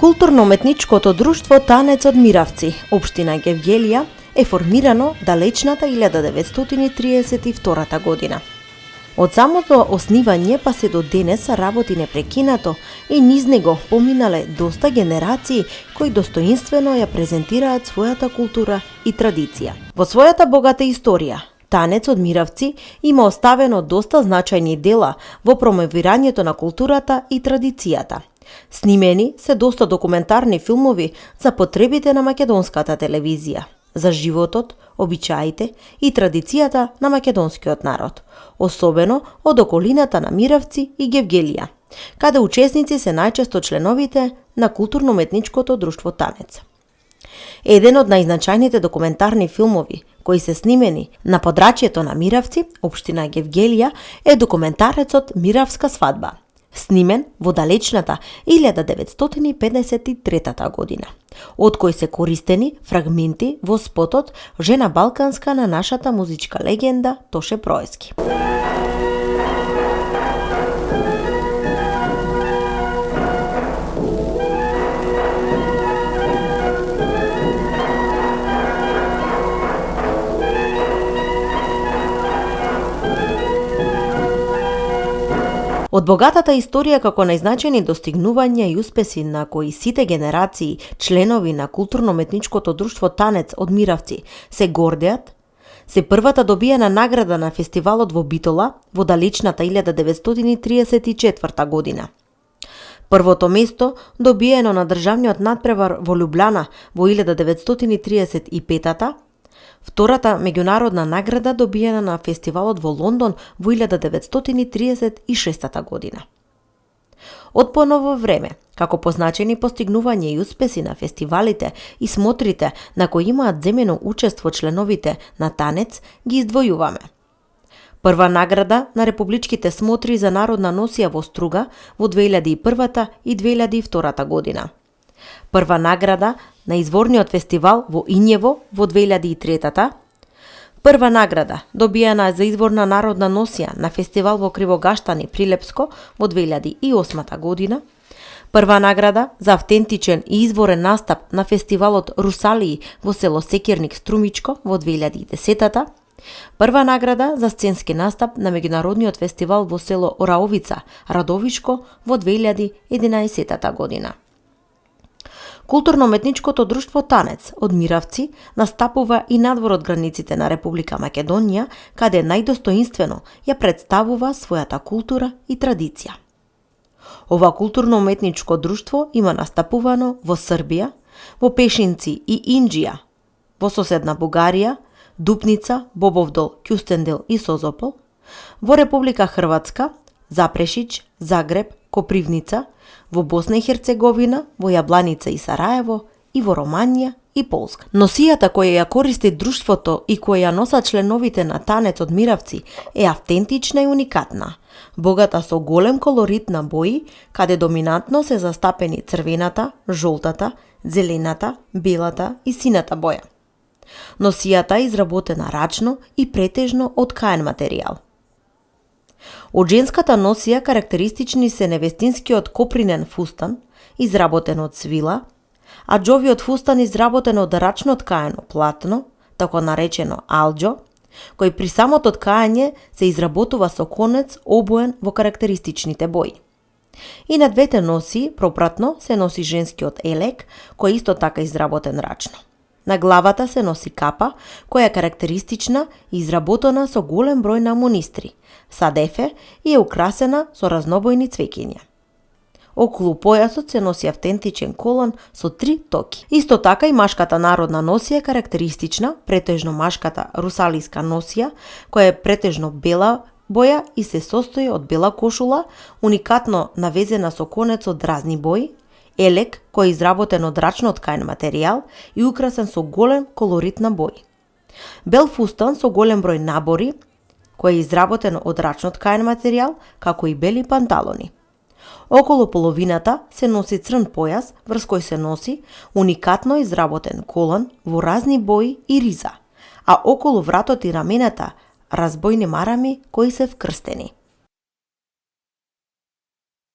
Културно-уметничкото друштво Танец од Миравци, општина Гевгелија, е формирано далечната 1932 година. Од самото основање па се до денес работи непрекинато и низ него поминале доста генерации кои достоинствено ја презентираат својата култура и традиција. Во својата богата историја, Танец од Миравци има оставено доста значајни дела во промовирањето на културата и традицијата. Снимени се доста документарни филмови за потребите на македонската телевизија, за животот, обичаите и традицијата на македонскиот народ, особено од околината на Миравци и Гевгелија, каде учесници се најчесто членовите на културно-уметничкото друштво Танец. Еден од најзначајните документарни филмови кои се снимени на подрачјето на Миравци, општина Гевгелија, е документарецот Миравска свадба, снимен во далечната 1953 година, од кој се користени фрагменти во спотот "Жена балканска" на нашата музичка легенда Тоше Проески. Од богатата историја како најзначајни достигнувања и успеси на кои сите генерации членови на културно-уметничкото друштво Танец од Миравци се гордеат, се првата добиена награда на фестивалот во Битола во далечната 1934 година. Првото место добиено на државниот надпревар во Љубљана во 1935-та, втората меѓународна награда добиена на фестивалот во Лондон во 1936 година. Од поново време, како позначени постигнувања и успеси на фестивалите и смотрите на кои имаат земено учество членовите на Танец, ги издвојуваме. Прва награда на републичките смотри за народна носија во Струга во 2001 и 2002 година. Прва награда на изворниот фестивал во Ињево во 2003-та, прва награда добиена за изворна народна носија на фестивал во Кривогаштани Прилепско во 2008 година, прва награда за автентичен и изворен настап на фестивалот Русалии во село Секирник Струмичко во 2010-та, прва награда за сценски настап на меѓународниот фестивал во село Ораовица Радовишко во 2011 година. Културно-уметничкото друштво Танец од Миравци настапува и надвор од границите на Република Македонија, каде најдостоинствено ја представува својата култура и традиција. Ова културно-уметничко друштво има настапувано во Србија, во Пешинци и Инџија, во соседна Бугарија, Дупница, Бобовдол, Кјустендил и Созопол, во Република Хрватска, Запрешич, Загреб, Копривница, во Босна и Херцеговина, во Јабланица и Сараево, и во Романија и Полска. Носијата која ја користи друштвото и која ја носат членовите на Танец од Миравци е автентична и уникатна, богата со голем колорит на бои, каде доминантно се застапени црвената, жолтата, зелената, белата и сината боја. Носијата е изработена рачно и претежно од каен материјал. Од женската носија карактеристични се невестинскиот копринен фустан, изработен од свила, а џовиот фустан изработен од рачно ткаено платно, тако наречено алџо, кој при самото ткање се изработува со конец обоен во карактеристичните бои. И на двете носи, пропратно, се носи женскиот елек, кој исто така изработен рачно. На главата се носи капа, која е карактеристична и изработена со голем број на монистри, садефе и е украсена со разнобојни цвеќиња. Околу појасот се носи автентичен колан со 3 токи. Исто така и машката народна носија е карактеристична, претежно машката русалиска носија, која е претежно бела боја и се состои од бела кошула, уникатно навезена со конец од разни бои, елек кој е изработен од рачно ткаен материјал и украсен со голем колорит на бои. Бел фустан со голем број набори, кој е изработен од рачно ткаен материјал, како и бели панталони. Околу половината се носи црн појас, врз кој се носи уникатно изработен колан во разни бои и риза, а околу вратот и рамената разбојни марами кои се вкрстени.